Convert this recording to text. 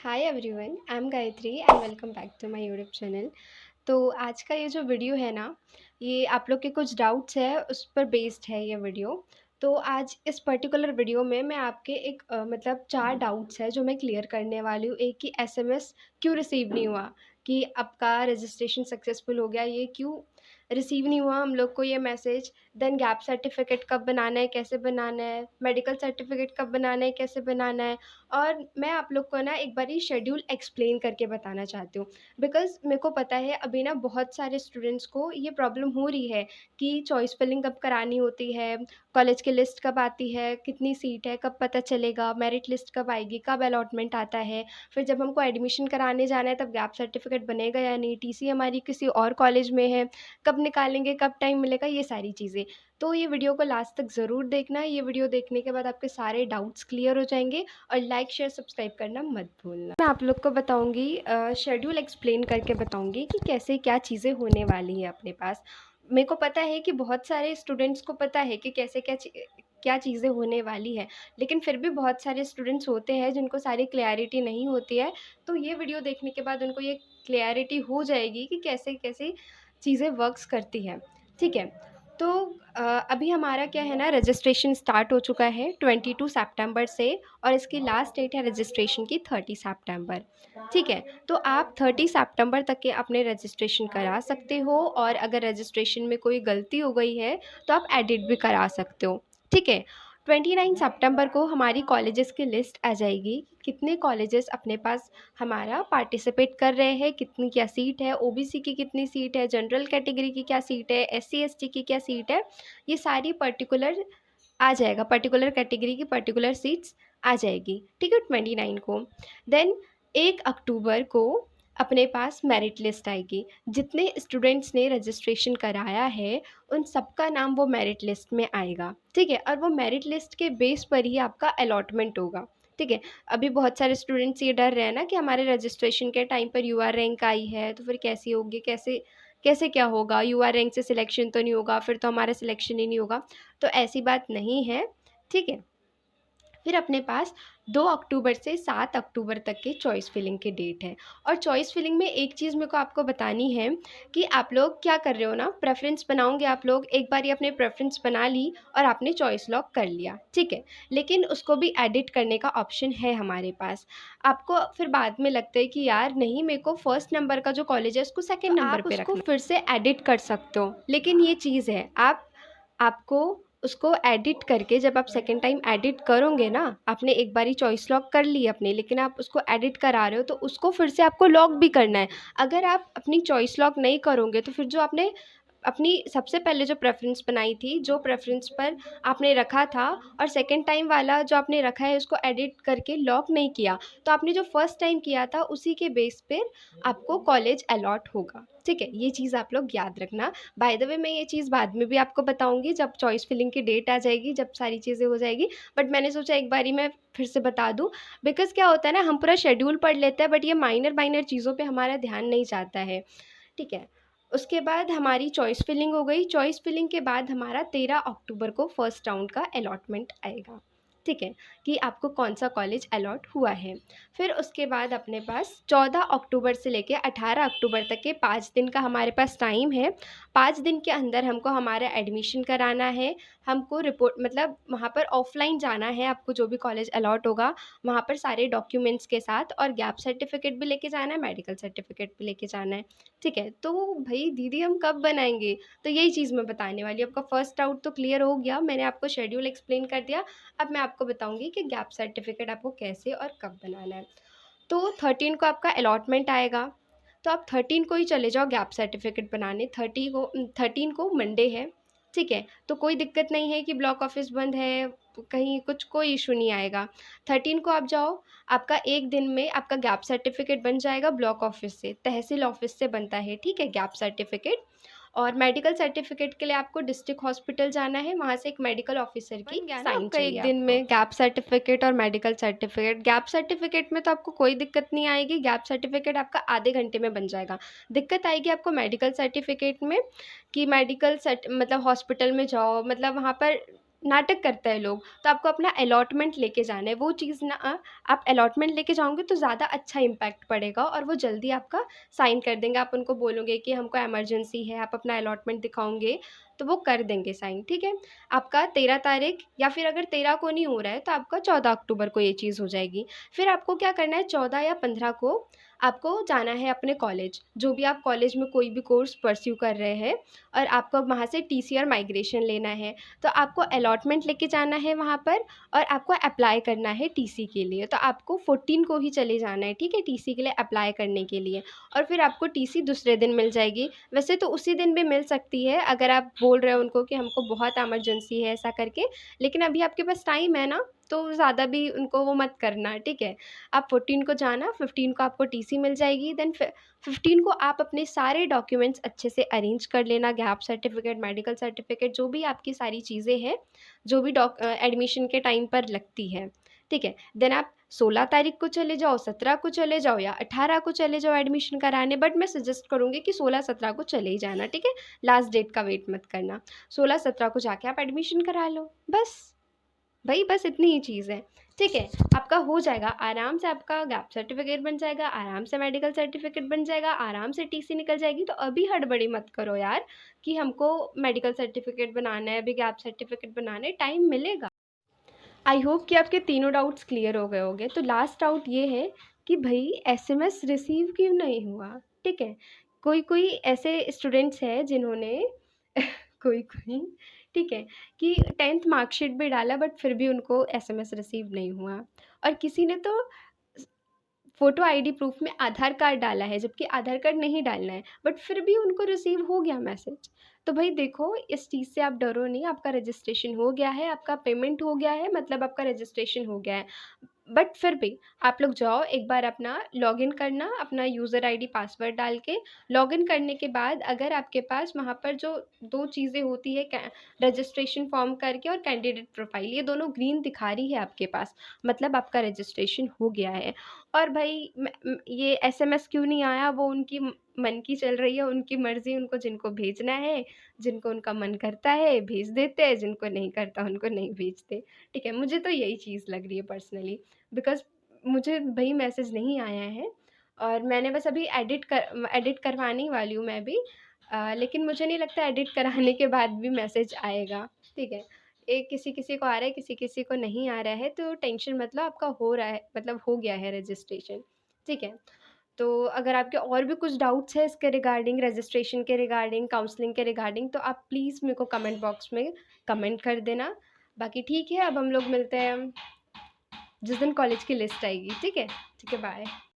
Hi everyone, I am Gayatri and welcome back to my YouTube channel. तो आज का ये जो वीडियो है ना, ये आप लोग के कुछ डाउट्स है उस पर बेस्ड है ये वीडियो। तो आज इस पर्टिकुलर वीडियो में मैं आपके एक मतलब 4 डाउट्स है जो मैं क्लियर करने वाली हूँ। एक कि एसएमएस क्यों रिसीव नहीं हुआ, कि आपका रजिस्ट्रेशन सक्सेसफुल हो गया, ये क्यों रिसीव नहीं हुआ हम लोग को ये मैसेज। देन गैप सर्टिफिकेट कब बनाना है, कैसे बनाना है, मेडिकल सर्टिफिकेट कब बनाना है, कैसे बनाना है। और मैं आप लोग को ना एक बारी शेड्यूल एक्सप्लेन करके बताना चाहती हूँ, बिकॉज़ मेरे को पता है अभी ना बहुत सारे स्टूडेंट्स को ये प्रॉब्लम हो रही है कि चॉइस फिलिंग कब करानी होती है, कॉलेज की लिस्ट कब आती है, कितनी सीट है, कब पता चलेगा, मेरिट लिस्ट कब आएगी, कब अलॉटमेंट आता है, फिर जब हमको एडमिशन कराने जाना है तब गैप सर्टिफिकेट बनेगा या नहीं, टीसी हमारी किसी और कॉलेज में है, कब निकालेंगे, कब टाइम मिलेगा, ये सारी चीज़ें। तो ये वीडियो को लास्ट तक ज़रूर देखना, ये वीडियो देखने के बाद आपके सारे डाउट्स क्लियर हो जाएँगे और लाइक, शेयर, सब्सक्राइब करना मत भूलना। मैं आप लोग को बताऊँगी शेड्यूल एक्सप्लेन करके बताऊँगी कि कैसे क्या चीज़ें होने वाली हैं अपने पास। मेरे को पता है कि बहुत सारे स्टूडेंट्स को पता है कि कैसे क्या चीज़ें होने वाली हैं, लेकिन फिर भी बहुत सारे स्टूडेंट्स होते हैं जिनको सारी क्लैरिटी नहीं होती है। तो ये वीडियो देखने के बाद उनको ये क्लैरिटी हो जाएगी कि कैसे-कैसे चीज़ें वर्क्स करती हैं। ठीक है? तो अभी हमारा क्या है ना, रजिस्ट्रेशन स्टार्ट हो चुका है 22 सितंबर से और इसकी लास्ट डेट है रजिस्ट्रेशन की 30 सितंबर। ठीक है? तो आप 30 सितंबर तक के अपने रजिस्ट्रेशन करा सकते हो और अगर रजिस्ट्रेशन में कोई गलती हो गई है तो आप एडिट भी करा सकते हो। ठीक है? 29 सितंबर को हमारी कॉलेजेस की लिस्ट आ जाएगी कि कितने कॉलेजेस अपने पास हमारा पार्टिसिपेट कर रहे हैं, कितनी क्या सीट है, ओबीसी की कितनी सीट है, जनरल कैटेगरी की क्या सीट है, एससी एसटी की क्या सीट है, ये सारी पर्टिकुलर आ जाएगा, पर्टिकुलर कैटेगरी की पर्टिकुलर सीट्स आ जाएगी। ठीक है? 29 को। देन 1 अक्टूबर को अपने पास मेरिट लिस्ट आएगी। जितने स्टूडेंट्स ने रजिस्ट्रेशन कराया है उन सबका नाम वो मेरिट लिस्ट में आएगा। ठीक है? और वो मेरिट लिस्ट के बेस पर ही आपका अलॉटमेंट होगा। ठीक है? अभी बहुत सारे स्टूडेंट्स ये डर रहे हैं ना कि हमारे रजिस्ट्रेशन के टाइम पर यूआर रैंक आई है तो फिर कैसी होगी, कैसे कैसे क्या होगा, यूआर रैंक से सिलेक्शन तो नहीं होगा, फिर तो हमारा सिलेक्शन ही नहीं होगा। तो ऐसी बात नहीं है। ठीक है? फिर अपने पास 2 अक्टूबर से 7 अक्टूबर तक के चॉइस फिलिंग के डेट है। और चॉइस फिलिंग में एक चीज़ मेरे को आपको बतानी है कि आप लोग क्या कर रहे हो ना, प्रेफ़रेंस बनाओगे आप लोग, एक बारी आपने प्रेफ़रेंस बना ली और आपने चॉइस लॉक कर लिया, ठीक है? लेकिन उसको भी एडिट करने का ऑप्शन है हमारे पास। आपको फिर बाद में लगता है कि यार नहीं, मेरे को फर्स्ट नंबर का जो कॉलेज है उसको सेकंड नंबर पे रखना, आप उसको फिर से एडिट कर सकते हो। लेकिन ये चीज़ है, आपको उसको एडिट करके जब आप सेकंड टाइम एडिट करोगे ना, आपने एक बारी चॉइस लॉक कर ली अपनी, लेकिन आप उसको एडिट करा रहे हो तो उसको फिर से आपको लॉक भी करना है। अगर आप अपनी चॉइस लॉक नहीं करोगे तो फिर जो आपने अपनी सबसे पहले जो प्रेफ़रेंस बनाई थी, जो प्रेफ़रेंस पर आपने रखा था और सेकंड टाइम वाला जो आपने रखा है उसको एडिट करके लॉक नहीं किया, तो आपने जो फर्स्ट टाइम किया था उसी के बेस पर आपको कॉलेज अलॉट होगा। ठीक है? ये चीज़ आप लोग याद रखना। बाय द वे मैं ये चीज़ बाद में भी आपको बताऊँगी जब चॉइस फिलिंग की डेट आ जाएगी, जब सारी चीज़ें हो जाएगी। बट मैंने सोचा एक बारी मैं फिर से बता दूँ, बिकॉज़ क्या होता है ना, हम पूरा शेड्यूल पढ़ लेते हैं बट ये माइनर चीज़ों पे हमारा ध्यान नहीं जाता है। ठीक है? उसके बाद हमारी चॉइस फिलिंग हो गई। चॉइस फिलिंग के बाद हमारा 13 अक्टूबर को फर्स्ट राउंड का अलॉटमेंट आएगा। ठीक है? कि आपको कौन-सा कॉलेज अलॉट हुआ है। फिर उसके बाद अपने पास 14 अक्टूबर से लेके 18 अक्टूबर तक के 5 दिन का हमारे पास टाइम है। 5 दिन के अंदर हमको हमारा एडमिशन कराना है। हमको रिपोर्ट मतलब वहाँ पर ऑफ़लाइन जाना है, आपको जो भी कॉलेज अलॉट होगा, वहाँ पर सारे डॉक्यूमेंट्स के साथ, और गैप सर्टिफ़िकेट भी लेके जाना है, मेडिकल सर्टिफ़िकेट भी लेके जाना है। ठीक है? तो भई दीदी हम कब बनाएँगे? तो यही चीज़ मैं बताने वाली हूँ। आपका फर्स्ट डाउट तो क्लियर हो गया, मैंने आपको शेड्यूल एक्सप्लेन कर दिया। अब मैं आपको बताऊँगी कि गैप सर्टिफ़िकेट आपको कैसे और कब बनाना है। तो 13 को आपका अलॉटमेंट आएगा, तो आप 13 को ही चले जाओ गैप सर्टिफ़िकेट बनाने। 13 को मंडे है, ठीक है? तो कोई दिक्कत नहीं है कि ब्लॉक ऑफ़िस बंद है, कहीं कुछ कोई इश्यू नहीं आएगा। 13 को आप जाओ, आपका 1 दिन में आपका गैप सर्टिफ़िकेट बन जाएगा ब्लॉक ऑफ़िस से, तहसील ऑफ़िस से बनता है, ठीक है, गैप सर्टिफ़िकेट। और मेडिकल सर्टिफ़िकेट के लिए आपको डिस्ट्रिक्ट हॉस्पिटल जाना है, वहाँ से एक मेडिकल ऑफ़िसर की बन गया ना साइन आपका चाहिए 1 दिन आपको। में गैप सर्टिफ़िकेट और मेडिकल सर्टिफ़िकेट। गैप सर्टिफ़िकेट में तो आपको कोई दिक्कत नहीं आएगी, गैप सर्टिफ़िकेट आपका आधे घंटे में बन जाएगा। दिक्कत आएगी आपको मेडिकल सर्टिफ़िकेट में कि मेडिकल सर्ट मतलब हॉस्पिटल में जाओ, मतलब वहाँ पर नाटक करते हैं लोग, तो आपको अपना अलॉटमेंट लेके जाना है। वो चीज़ ना आप अलॉटमेंट लेके जाओगे तो ज़्यादा अच्छा इम्पैक्ट पड़ेगा और वो जल्दी आपका साइन कर देंगे। आप उनको बोलोगे कि हमको इमरजेंसी है, आप अपना अलॉटमेंट दिखाओगे, तो वो कर देंगे साइन, ठीक है? आपका 13 तारीख या फिर अगर 13 को नहीं हो रहा है, तो आपका 14 अक्टूबर को ये चीज़ हो जाएगी। फिर आपको क्या करना है, 14 या 15 को आपको जाना है अपने कॉलेज, जो भी आप कॉलेज में कोई भी कोर्स परस्यू कर रहे हैं, और आपको वहाँ से टीसी और माइग्रेशन लेना है। तो आपको अलॉटमेंट लेके जाना है वहाँ पर, और आपको अप्लाई करना है टीसी के लिए। तो आपको 14 को ही चले जाना है, ठीक है, टीसी के लिए अप्लाई करने के लिए, और फिर आपको टीसी दूसरे दिन मिल जाएगी। वैसे तो उसी दिन भी मिल सकती है अगर आप बोल रहे हो उनको कि हमको बहुत इमरजेंसी है ऐसा करके, लेकिन अभी आपके पास टाइम है ना, तो ज़्यादा भी उनको वो मत करना, ठीक है? आप 14 को जाना, 15 को आपको टीसी मिल जाएगी, देन 15 को आप अपने सारे डॉक्यूमेंट्स अच्छे से अरेंज कर लेना, गैप सर्टिफिकेट, मेडिकल सर्टिफिकेट, जो भी आपकी सारी चीज़ें हैं, जो भी एडमिशन के टाइम पर लगती है, ठीक है? देन आप 16 तारीख को चले जाओ, 17 को चले जाओ या 18 को चले जाओ एडमिशन कराने, बट मैं सजेस्ट करूँगी कि 16-17 को चले ही जाना, ठीक है? लास्ट डेट का वेट मत करना। 16-17 को जाके आप एडमिशन करा लो, बस। भई बस इतनी ही चीज़ है, ठीक है? आपका हो जाएगा, आराम से आपका गैप सर्टिफ़िकेट बन जाएगा, आराम से मेडिकल सर्टिफ़िकेट बन जाएगा, आराम से टीसी निकल जाएगी। तो अभी हड़बड़ी मत करो यार कि हमको मेडिकल सर्टिफ़िकेट बनाना है, अभी गैप सर्टिफ़िकेट बनाना है, टाइम मिलेगा। आई होप कि आपके तीनों डाउट्स क्लियर हो गए होंगे। तो लास्ट डाउट ये है कि भई एसएमएस रिसीव क्यों नहीं हुआ? ठीक है? कोई-कोई ऐसे स्टूडेंट्स हैं जिन्होंने कोई-कोई, ठीक है, कि 10th मार्कशीट भी डाला बट फिर भी उनको एसएमएस रिसीव नहीं हुआ, और किसी ने तो फ़ोटो आईडी प्रूफ़ में आधार कार्ड डाला है, जबकि आधार कार्ड नहीं डालना है, बट फिर भी उनको रिसीव हो गया मैसेज। तो भई देखो, इस चीज़ से आप डरो नहीं, आपका रजिस्ट्रेशन हो गया है, आपका पेमेंट हो गया है, मतलब आपका रजिस्ट्रेशन हो गया है। बट फिर भी आप लोग जाओ एक बार, अपना लॉगिन करना, अपना यूज़र आईडी पासवर्ड डाल के। लॉगिन करने के बाद अगर आपके पास वहाँ पर जो 2 चीज़ें होती है, कै रजिस्ट्रेशन फॉर्म करके और कैंडिडेट प्रोफ़ाइल, ये दोनों ग्रीन दिखा रही है आपके पास, मतलब आपका रजिस्ट्रेशन हो गया है। और भई ये एसएमएस क्यों नहीं आया, वो उनकी मन की चल रही है, उनकी मर्ज़ी, उनको जिनको भेजना है, जिनको उनका मन करता है भेज देते हैं, जिनको नहीं करता उनको नहीं भेजते। ठीक है? मुझे तो यही चीज़ लग रही है पर्सनली, बिकॉज़ मुझे भई मैसेज नहीं आया है, और मैंने बस अभी एडिट करवाने ही वाली हूँ मैं भी, लेकिन मुझे नहीं लगता एडिट कराने के बाद भी मैसेज आएगा, ठीक है? एक किसी-किसी को आ रहा है, किसी-किसी को नहीं आ रहा है, तो टेंशन मत लो, आपका हो रहा है, मतलब हो गया है रजिस्ट्रेशन, ठीक है? तो अगर आपके और भी कुछ डाउट्स हैं इसके रिगार्डिंग, रजिस्ट्रेशन के रिगार्डिंग, काउंसलिंग के रिगार्डिंग, तो आप प्लीज़ मेरे को कमेंट बॉक्स में कमेंट कर देना। बाकी ठीक है, अब हम लोग मिलते हैं जिस दिन कॉलेज की लिस्ट आएगी, ठीक है? ठीक है, बाय।